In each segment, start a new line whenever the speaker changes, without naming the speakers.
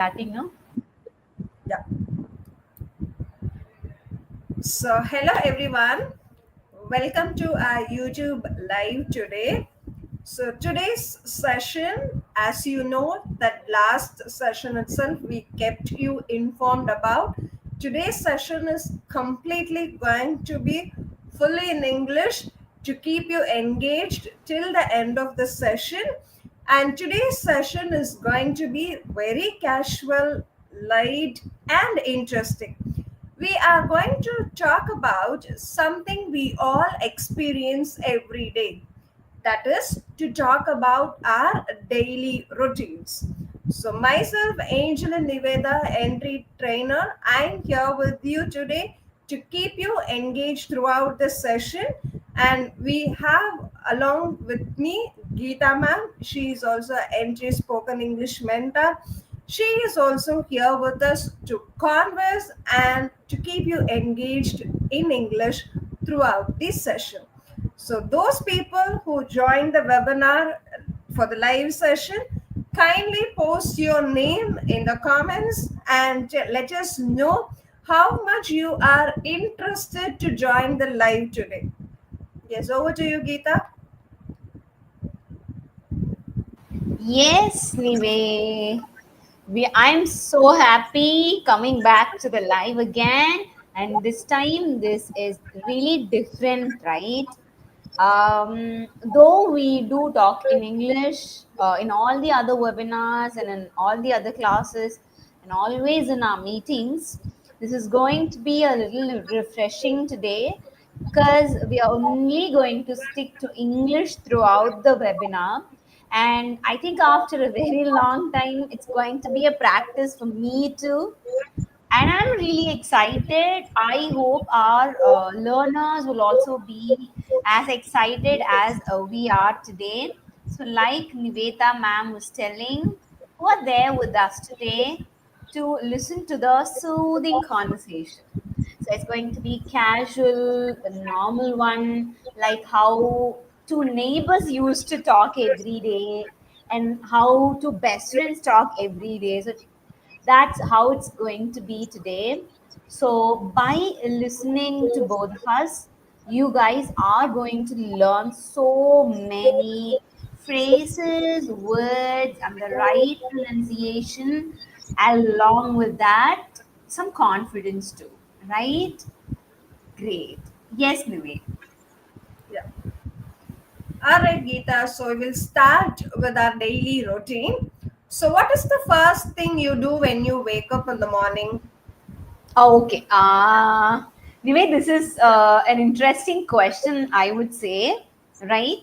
Starting now.
Yeah. So, hello everyone. Welcome to our YouTube live today. So, today's session, as you know, that last session itself we kept you informed about. Today's session is completely going to be fully in English to keep you engaged till the end of the session. And today's session is going to be very casual, light, and interesting. We are going to talk about something we all experience every day. That is to talk about our daily routines. So, myself, Angel and Niveda, entry trainer, I'm here with you today to keep you engaged throughout the session. And we have along with me Geeta ma'am. She is also an entry spoken English mentor. She is also here with us to converse and to keep you engaged in English throughout this session. So, those people who joined the webinar for the live session, kindly post your name in the comments and let us know how much you are interested to join the live today. Yes, over to you, Geeta.
Yes, Nive. I'm so happy coming back to the live again, and this time this is really different, right? Though we do talk in English in all the other webinars and in all the other classes, and always in our meetings, this is going to be a little refreshing today because we are only going to stick to English throughout the webinar. And I think after a very long time, it's going to be a practice for me too. And I'm really excited. I hope our learners will also be as excited as we are today. So, like Niveta ma'am was telling, who are there with us today to listen to the soothing conversation. So it's going to be casual, a normal one, like how two neighbors used to talk every day and how two best friends talk every day. So that's how it's going to be today. So by listening to both of us, you guys are going to learn so many phrases, words, and the right pronunciation. Along with that, some confidence too, right? Great. Yes, Nivek.
Yeah. All right, Geeta. So we'll start with our daily routine. So, what is the first thing you do when you wake up in the morning?
Oh, okay. Nivek, this is an interesting question, I would say, right?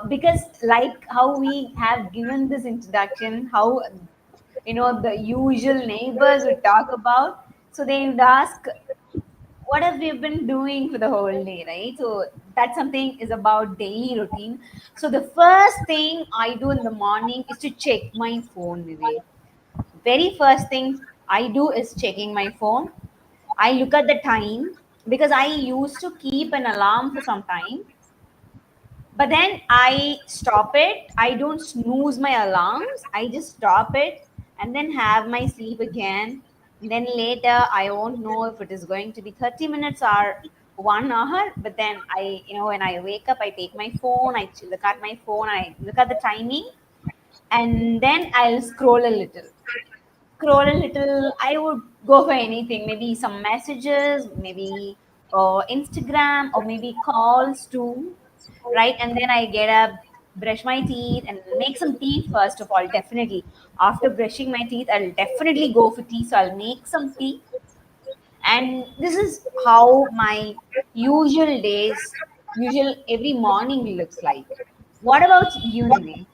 Because like how we have given this introduction, how the usual neighbors would talk about, so they would ask what have we been doing for the whole day, right? So that's something is about daily routine. So the first thing I do in the morning is to check my phone, Vivek. Very first thing I do is checking my phone. I look at the time because I used to keep an alarm for some time, but then I stop it. I don't snooze my alarms. I just stop it and then have my sleep again. And then later, I won't know if it is going to be 30 minutes or 1 hour. But then when I wake up, I take my phone, look at my phone, I look at the timing, and then I'll scroll a little. Scroll a little. I would go for anything, maybe some messages, maybe Instagram, or maybe calls too, right? And then I get up, brush my teeth, and make some tea first of all. Definitely, after brushing my teeth, I'll definitely go for tea. So I'll make some tea, and this is how my usual every morning looks like. What about you, Nime?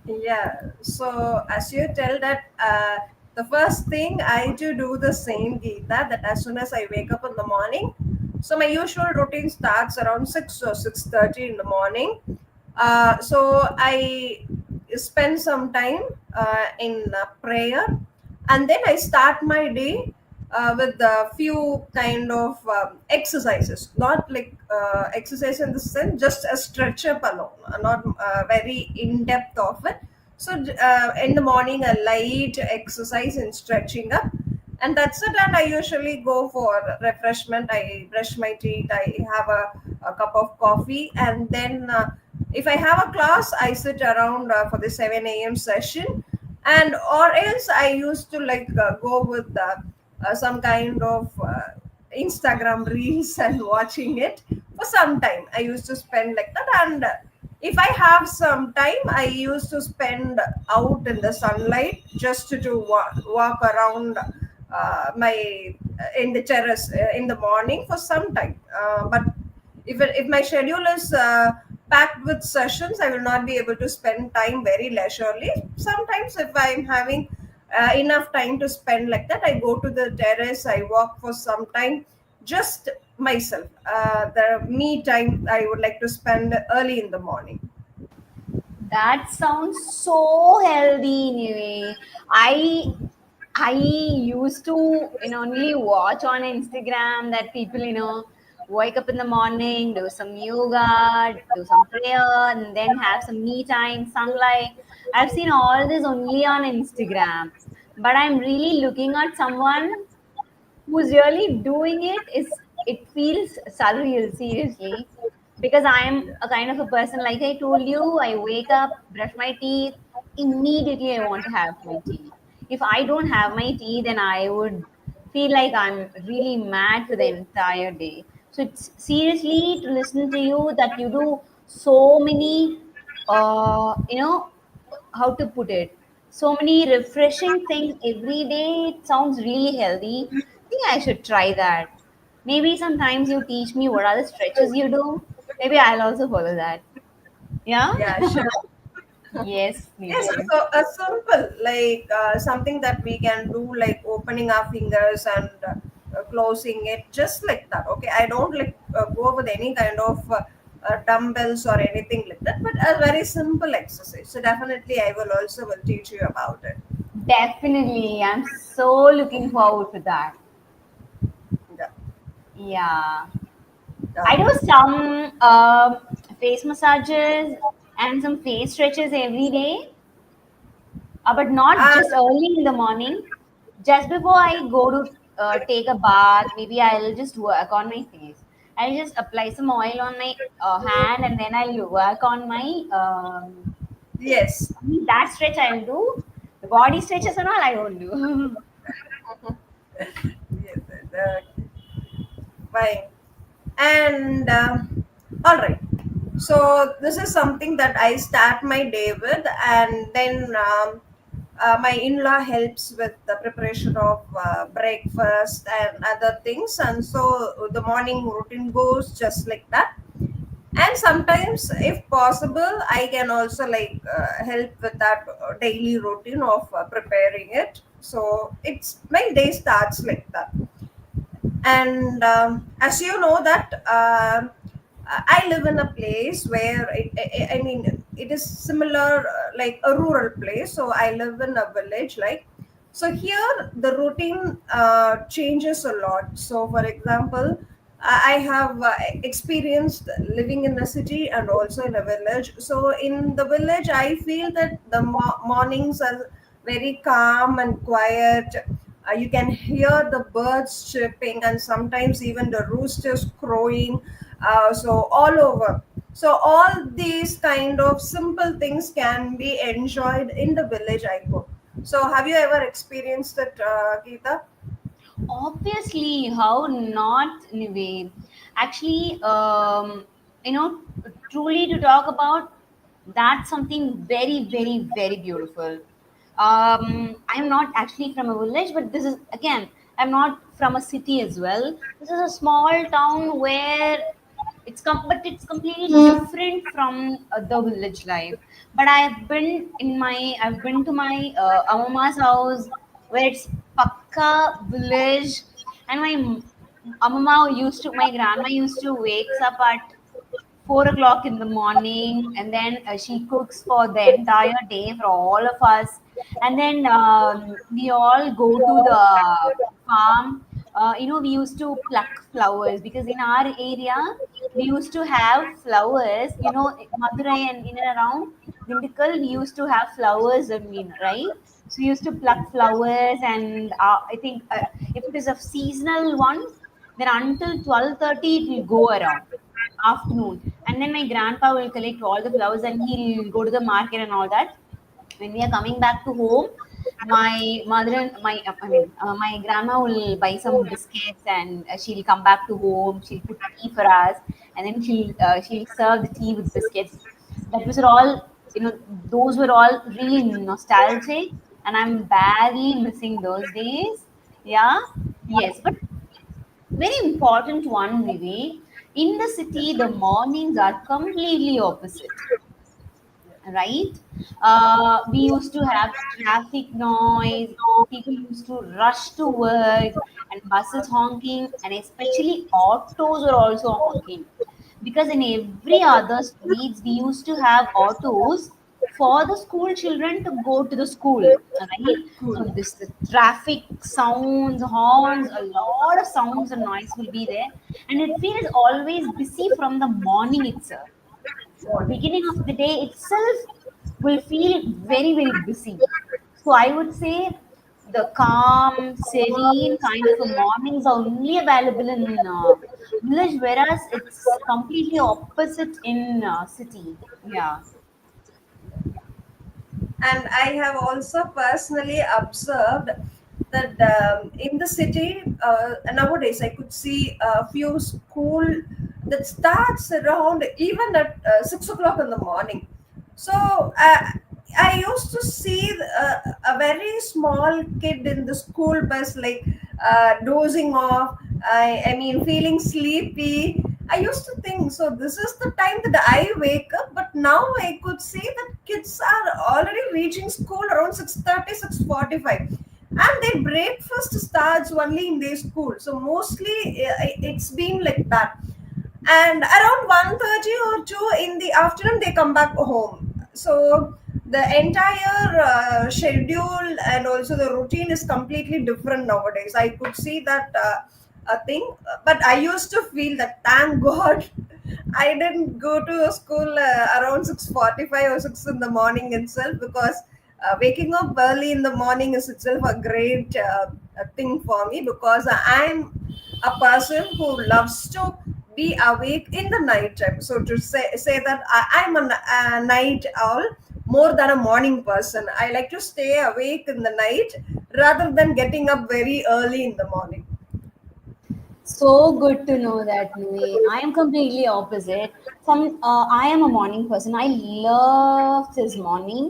Yeah, so as you tell that the first thing I do the same, Geeta, that as soon as I wake up in the morning, so my usual routine starts around 6 or 6:30 in the morning. So I spend some time in prayer, and then I start my day with a few kind of exercises, not like exercise in the sense, just a stretch up alone, not very in depth of it. So in the morning, a light exercise and stretching up, and that's it. And I usually go for refreshment. I brush my teeth. I have a cup of coffee, and then if I have a class, I sit around for the 7 a.m. session, and or else I used to go with some kind of Instagram reels and watching it for some time. I used to spend like that, and if I have some time, I used to spend out in the sunlight just to walk around my in the terrace in the morning for some time. But if my schedule is packed with sessions, I will not be able to spend time very leisurely. Sometimes, if I'm having enough time to spend like that, I go to the terrace, I walk for some time, just myself. The me time I would like to spend early in the morning.
That sounds so healthy anyway. I used to only watch on Instagram that people wake up in the morning, do some yoga, do some prayer, and then have some me time, sunlight. I've seen all this only on Instagram, but I'm really looking at someone who's really doing it. Is it feels surreal, seriously, because I am a kind of a person, like I told you, I wake up, brush my teeth, immediately I want to have my tea. If I don't have my tea, then I would feel like I'm really mad for the entire day. So it's seriously to listen to you that you do so many how to put it, so many refreshing things every day. It sounds really healthy. I think I should try that. Maybe sometimes you teach me what are the stretches you do. Maybe I'll also follow that. Yeah.
Yeah, sure.
Yes,
Yes,
Nivek.
so a simple something that we can do, like opening our fingers and closing it, just like that. Okay, I don't go with any kind of dumbbells or anything like that, but a very simple exercise. So definitely, I will teach you about it.
Definitely, I'm so looking forward to that.
Yeah.
Yeah, I do
Okay.
some face massages and some face stretches every day, but not
Uh,
just early in the morning. Just before I go to take a bath, maybe I'll just work on my face. I'll just apply some oil on my hand, and then I'll work on my face.
yes.
Only that stretch I'll do. The body stretches and all I don't do.
Yes. Fine. And all right. So this is something that I start my day with, and then my in-law helps with the preparation of breakfast and other things, and so the morning routine goes just like that. And sometimes, if possible, I can also help with that daily routine of preparing it. So it's my day starts like that. And as you know that I live in a place where I mean it is similar, like a rural place. So I live in a village, like, so here the routine changes a lot. So for example, I have experienced living in a city and also in a village. So in the village, I feel that the mornings are very calm and quiet. You can hear the birds chirping and sometimes even the roosters crowing. So all over. So all these kind of simple things can be enjoyed in the village I go. So have you ever experienced it, Geeta?
Obviously, how not, Nived? Actually, truly to talk about, that's something very, very, very beautiful. I'm not actually from a village, but this is again, I'm not from a city as well. This is a small town where but it's completely different from the village life. But I've been to my amama's house, where it's pakka village. And my grandma used to wakes up at 4 o'clock in the morning, and then she cooks for the entire day for all of us. And then we all go to the farm. We used to pluck flowers, because in our area we used to have flowers, Madurai and in and around. Dindigul, we used to have flowers, I mean, right? So we used to pluck flowers, and I think if it is a seasonal one, then until 12:30 it will go around afternoon, and then my grandpa will collect all the flowers and he'll go to the market and all that. When we are coming back to home, my mother and my grandma will buy some biscuits, and she'll come back to home, she'll put tea for us, and then she'll serve the tea with biscuits. That was all, those were all really nostalgic, and I'm badly missing those days. Yeah. Yes, but very important one, Vivek. In the city the mornings are completely opposite, right? We used to have traffic noise, people used to rush to work, and buses honking, and especially autos were also honking. Because in every other streets, we used to have autos for the school children to go to the school, right? So
Cool.
this the traffic sounds, horns, a lot of sounds and noise will be there, and it feels always busy from the morning itself.
Morning.
Beginning of the day itself will feel very, very busy. So I would say the calm, serene kind of a mornings are only available in village, whereas it's completely opposite in city. Yeah.
And I have also personally observed that in the city nowadays I could see a few school that starts around even at 6 o'clock in the morning. So I used to see a very small kid in the school bus, like dozing off. I mean, feeling sleepy. I used to think, so this is the time that I wake up, but now I could see that kids are already reaching school around 6:30, 6:45, and their breakfast starts only in their school. So mostly it's been like that, and around 1:30 or 2 in the afternoon they come back home. So the entire schedule and also the routine is completely different nowadays. I could see that a thing, but I used to feel that, thank god, I didn't go to school around 6:45 or 6 in the morning itself, because waking up early in the morning is itself a great thing for me, because I'm a person who loves to be awake in the night time. So to say that I'm a night owl more than a morning person. I like to stay awake in the night rather than getting up very early in the morning.
So good to know that, Nui. I am completely opposite. I am a morning person. I love this morning.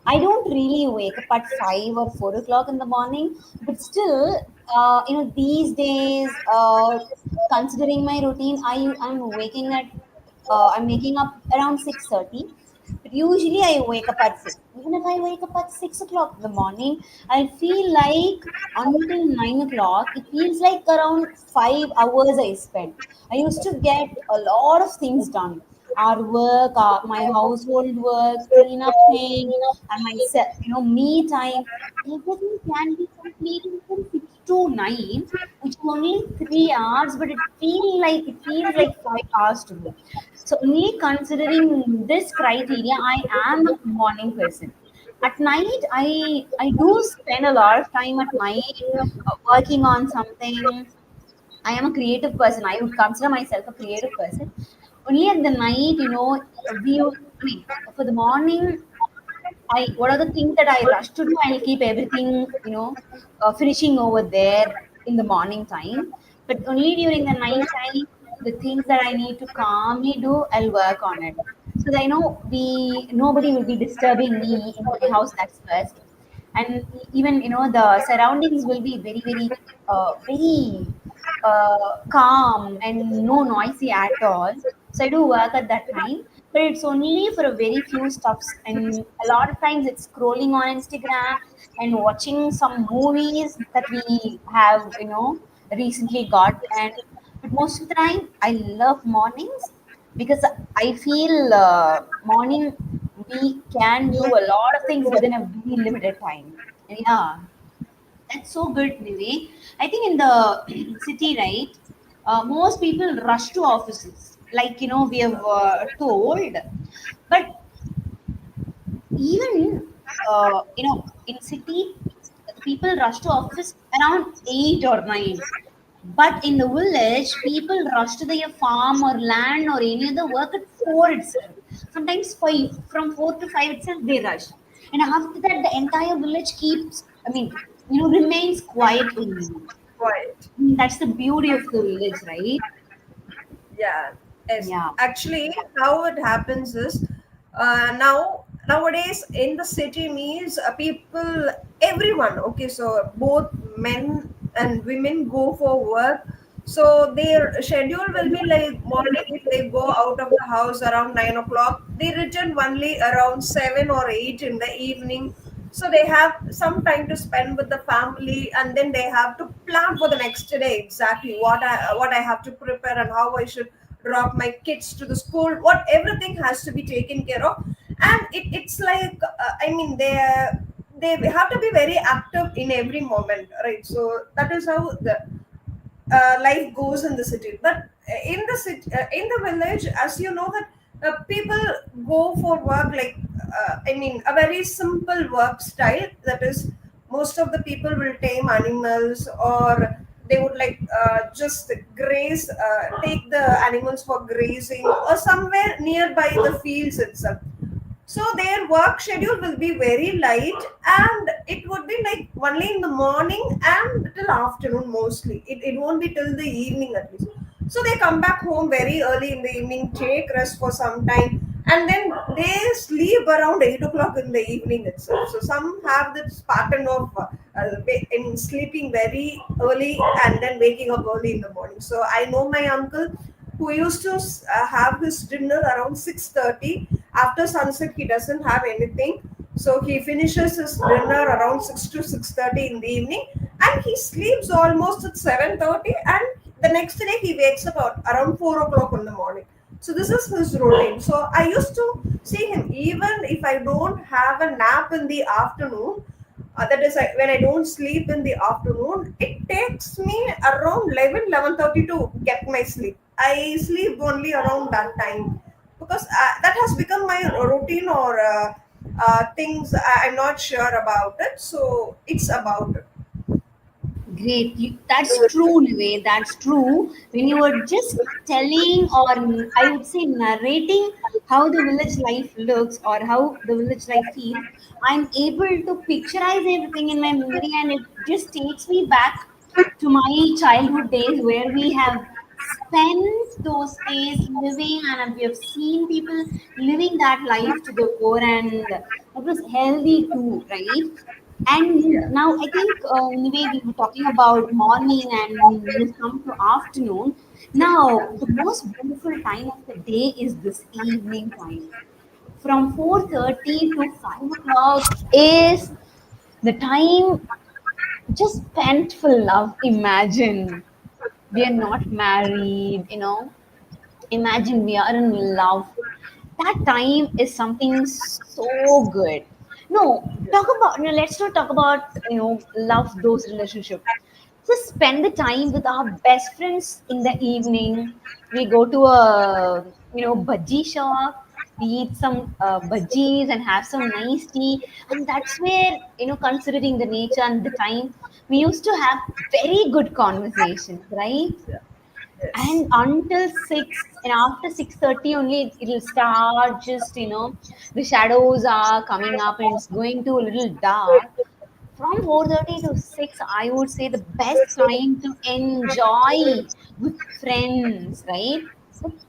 I don't really wake up at 5 or 4 o'clock in the morning, but still, these days, considering my routine, I'm waking up around 6:30. But usually I wake up at 6. Even if I wake up at 6 o'clock in the morning, I feel like until 9 o'clock, it feels like around 5 hours I spent. I used to get a lot of things done. Our work, my household work, clean up things, and my me time. Everything can be completed from 6 to 9, which is only 3 hours, but it feels like 5 hours to me. So only considering this criteria, I am a morning person. At night, I do spend a lot of time at night working on something. I am a creative person. I would consider myself a creative person. Only at the night, I mean, for the morning, what are the things that I rush to do? I'll keep everything, finishing over there in the morning time. But only during the night time, the things that I need to calmly do, I'll work on it. So that I know nobody will be disturbing me in my house. That's first, and even the surroundings will be very, very, very calm and no noisy at all. So I do work at that time, but it's only for a very few stuffs. And a lot of times it's scrolling on Instagram and watching some movies that we have, recently got. And but most of the time, I love mornings because I feel morning we can do a lot of things within a very limited time. Yeah. That's so good, Nivi. I think in the city, right, most people rush to offices, like we have told. But even in city, the people rush to office around 8 or 9, but in the village people rush to their farm or land or any other work at 4 itself, sometimes 5. From 4 to 5 itself they rush, and after that the entire village keeps, remains quiet only.
Quiet.
That's the beauty of the village, right?
Yeah, yes.
Yeah.
Actually, how it happens is nowadays in the city means people, everyone. Okay, so both men and women go for work. So their schedule will be like morning if they go out of the house around 9 o'clock, they return only around 7 or 8 in the evening. So they have some time to spend with the family, and then they have to plan for the next day exactly what I have to prepare and how I should drop my kids to the school, what everything has to be taken care of. And it's like I mean they have to be very active in every moment, right? So that is how the life goes in the city. But in the city, in the village, as you know that people go for work like I mean a very simple work style, that is most of the people will tame animals, or they would like just graze, take the animals for grazing or somewhere nearby the fields itself. So their work schedule will be very light, and it would be like only in the morning and till afternoon mostly. It won't be till the evening at least. So they come back home very early in the evening, take rest for some time, and then they sleep around 8 o'clock in the evening itself. So some have this pattern of sleeping very early and then waking up early in the morning. So I know my uncle who used to have his dinner around 6:30. After sunset he doesn't have anything, so he finishes his dinner around 6 to 6:30 in the evening, and he sleeps almost at 7:30, and the next day he wakes up around 4 o'clock in the morning. So this is his routine. So I used to see him even if I don't have a nap in the afternoon. That is, when I don't sleep in the afternoon, it takes me around 11:30 to get my sleep. I sleep only around that time because that has become my routine, or things I'm not sure about it. So it's about it.
Great. That's true, Nived. That's true. When you were just telling, or I would say narrating how the village life looks or how the village life feels, I'm able to picturize everything in my memory, and it just takes me back to my childhood days where we have spent those days living, and we have seen people living that life to the core, and it was healthy too, right? And
Yeah.
now I think, in the way we were talking about morning and when it comes to afternoon, now the most beautiful time of the day is this evening time. From 4:30 to 5 o'clock is the time just spent for love. Imagine we are not married, imagine we are in love. That time is something so good. No, let's not talk about, love, those relationships. Just spend the time with our best friends in the evening. We go to a, bhaji shop. We eat some bhajis and have some nice tea. And that's where, considering the nature and the time, we used to have very good conversations, right?
Yeah. Yes.
And until 6, and after 6:30 only it'll start, just, the shadows are coming up and it's going to a little dark. From 4:30 to 6, I would say the best time to enjoy with friends, right?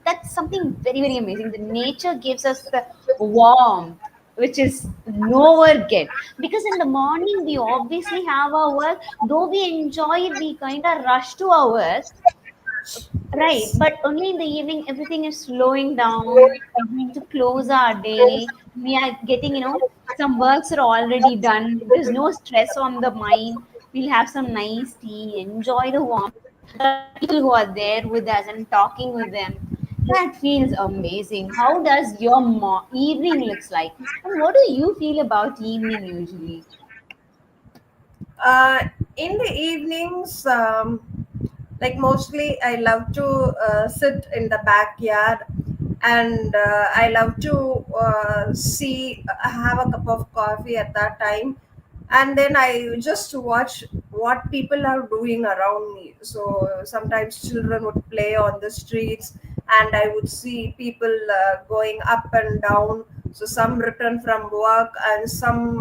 That's something very, very amazing. The nature gives us the warmth which is nowhere get, because in the morning we obviously have our work, though we enjoy it, we kind of rush to our work. Right,
Yes.
but only in the evening, everything is slowing down. We're going to close our day. We are getting, some works are already done. There's no stress on the mind. We'll have some nice tea, enjoy the warmth. There are people who are there with us and talking with them. That feels amazing. How does your evening looks like? And what do you feel about evening usually?
Uh, in the evenings, like mostly I love to sit in the backyard and I love to see have a cup of coffee at that time, and then I just watch what people are doing around me. So sometimes children would play on the streets, and I would see people going up and down. So some return from work, and some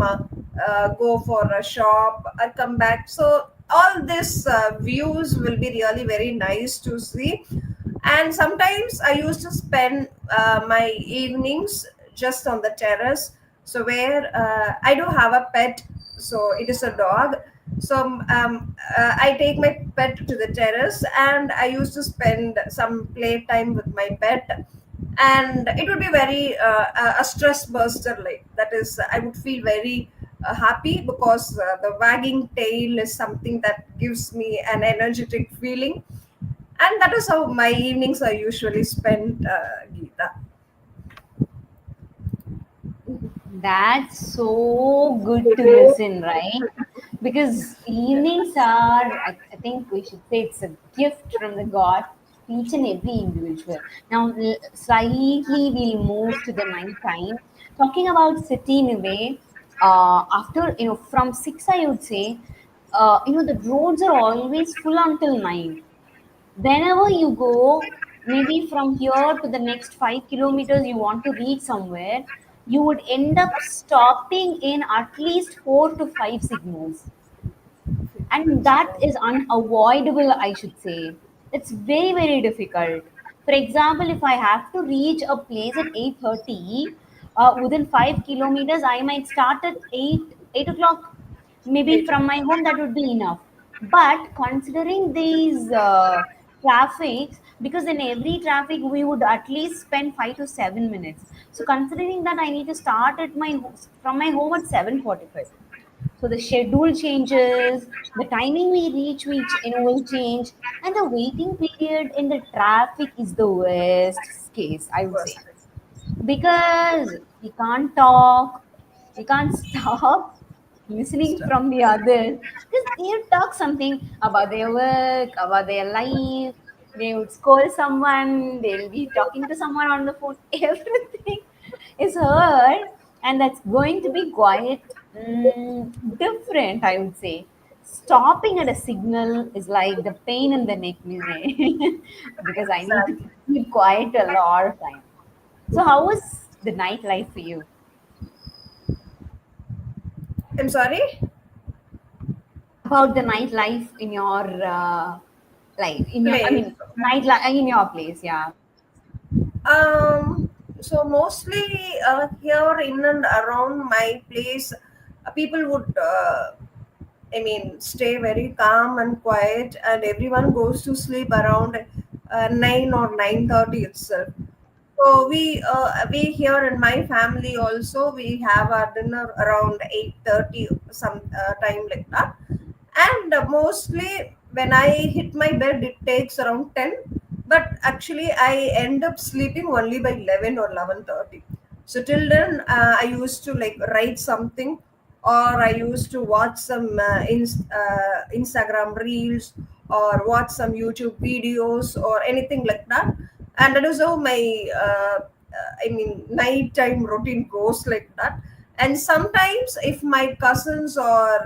go for a shop or come back. So all these views will be really very nice to see. And sometimes I used to spend my evenings just on the terrace, so where I do have a pet, so it is a dog. So I take my pet to the terrace, and I used to spend some playtime with my pet. And it would be very a stress buster, like that is, I would feel very happy, because the wagging tail is something that gives me an energetic feeling. And that is how my evenings are usually spent, Geeta.
That's so good to listen, right? Because evenings are, I think we should say it's a gift from the God to each and every individual. Now, slightly we'll move to the night time. Talking about sitting away, after, from 6, I would say, the roads are always full until 9. Whenever you go, maybe from here to the next 5 kilometers, you want to reach somewhere, you would end up stopping in at least 4 to 5 signals, and that is unavoidable, I should say. It's very, very difficult. For example, if I have to reach a place at 8:30, within 5 kilometers, I might start at 8 o'clock. Maybe
Eight.
from my home, that would be enough. But considering these traffics, because in every traffic we would at least spend 5 to 7 minutes. So considering that, I need to start at from my home at 7:45. So the schedule changes, the timing we reach which will change, and the waiting period in the traffic is the worst case, I would say,
First.
because we can't talk, we can't stop listening
Stuff.
from the others, because they'll talk something about their work, about their life. They would scold someone, they'll be talking to someone on the phone. Everything is heard, and that's going to be quite different, I would say. Stopping at a signal is like the pain in the neck, because I need to
Exactly.
keep quiet a lot of time. So, how was the nightlife for you?
I'm sorry.
About the nightlife in your life, I
Place.
mean, nightlife in your place, yeah.
Um, so mostly here in and around my place, people would, I mean, stay very calm and quiet, and everyone goes to sleep around 9 or 9:30 itself. So we here in my family also, we have our dinner around 8:30, some time like that. And mostly when I hit my bed, it takes around 10, but actually I end up sleeping only by 11 or 11:30. So till then, I used to like write something, or I used to watch some Instagram reels, or watch some YouTube videos or anything like that. And that is how my I mean nighttime routine goes like that. And sometimes if my cousins or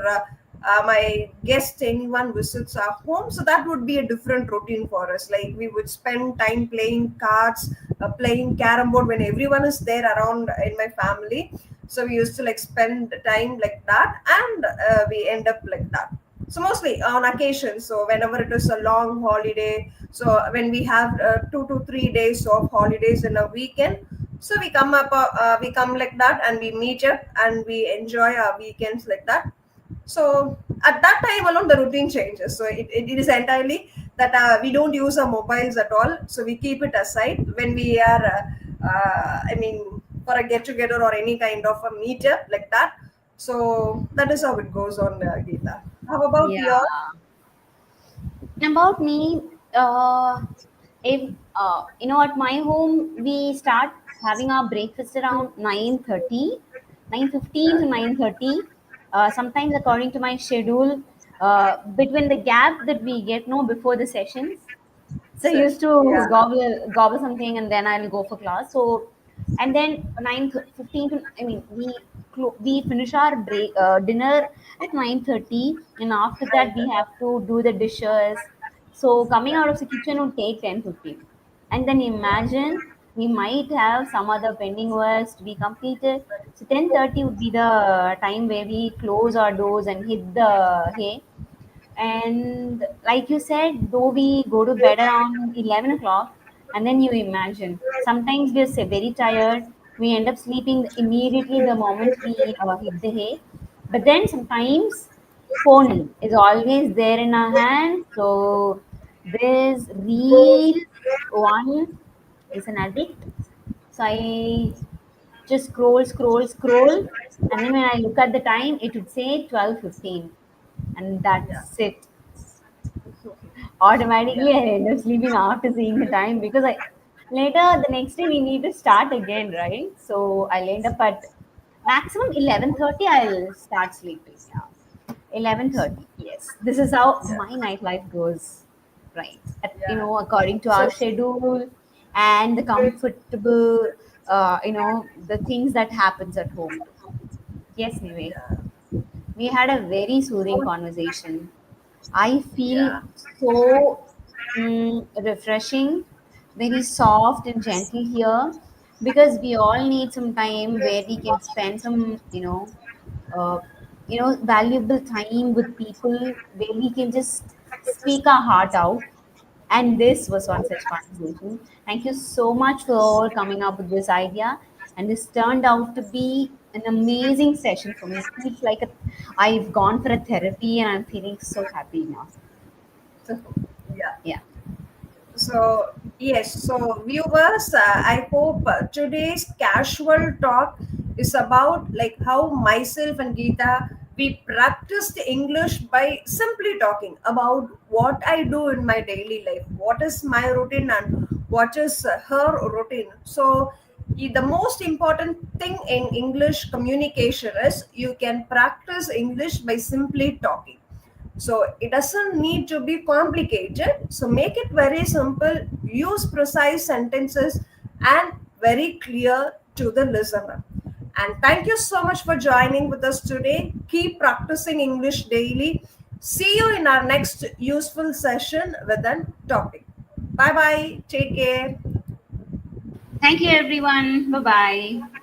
my guest anyone visits our home, so that would be a different routine for us. Like we would spend time playing cards, playing carom board when everyone is there around in my family. So we used to like spend time like that, and we end up like that. So mostly on occasion, so whenever it is a long holiday, so when we have 2 to 3 days of holidays in a weekend, so we come like that, and we meet up and we enjoy our weekends like that. So at that time alone, the routine changes. So it is entirely that we don't use our mobiles at all. So we keep it aside when we are, I mean, for a get together or any kind of a meetup like that. So that is how it goes on, Geeta. How about
Yeah.
your?
About me, if at my home we start having our breakfast around 9:30, 9:15 to 9:30. Sometimes according to my schedule, between the gap that we get no before the sessions. So I
So,
used to
yeah,
gobble something, and then I'll go for class. So, and then 9:15 to, I mean, we finish our dinner at 9:30, and after that we
9:30.
have to do the dishes. So coming
Yeah,
out of the kitchen would take 10:15, and then
yeah,
imagine we might have some other pending works to be completed. So 10:30 would be the time where we close our doors and hit the hay. And like you said, though we go to bed around 11 o'clock, and then you imagine sometimes we're very tired, we end up sleeping immediately the moment we hit the hay. But then sometimes phone is always there in our hand. So this reels one is an addict. So I just scroll, and then when I look at the time, it would say 12:15, and
yeah,
that's it. Automatically,
yeah,
I end up sleeping after seeing the time, because I later the next day we need to start again, right? So I'll end up at maximum 11:30. I'll start sleeping. Yeah, 11:30. Yes, this is how
yeah,
my nightlife goes, right?
yeah.
According to our
So,
schedule and the comfortable, the things that happens at home too. Yes, Nive.
yeah,
We had a very soothing
so,
conversation. I feel
yeah,
so refreshing, very soft and gentle here, because we all need some time where we can spend some, uh, valuable time with people where we can just speak our heart out. And this was one such conversation. Thank you so much for coming up with this idea. And this turned out to be an amazing session for me. It feels like I've gone for a therapy and I'm feeling so happy now. So,
yeah.
yeah.
So, yes, so viewers, I hope today's casual talk is about like how myself and Geeta we practiced English by simply talking about what I do in my daily life, what is my routine and what is her routine. So, the most important thing in English communication is you can practice English by simply talking. So it doesn't need to be complicated. So make it very simple, use precise sentences and very clear to the listener. And thank you so much for joining with us today. Keep practicing English daily. See you in our next useful session with a topic. Bye bye. Take care.
Thank you, everyone. Bye bye.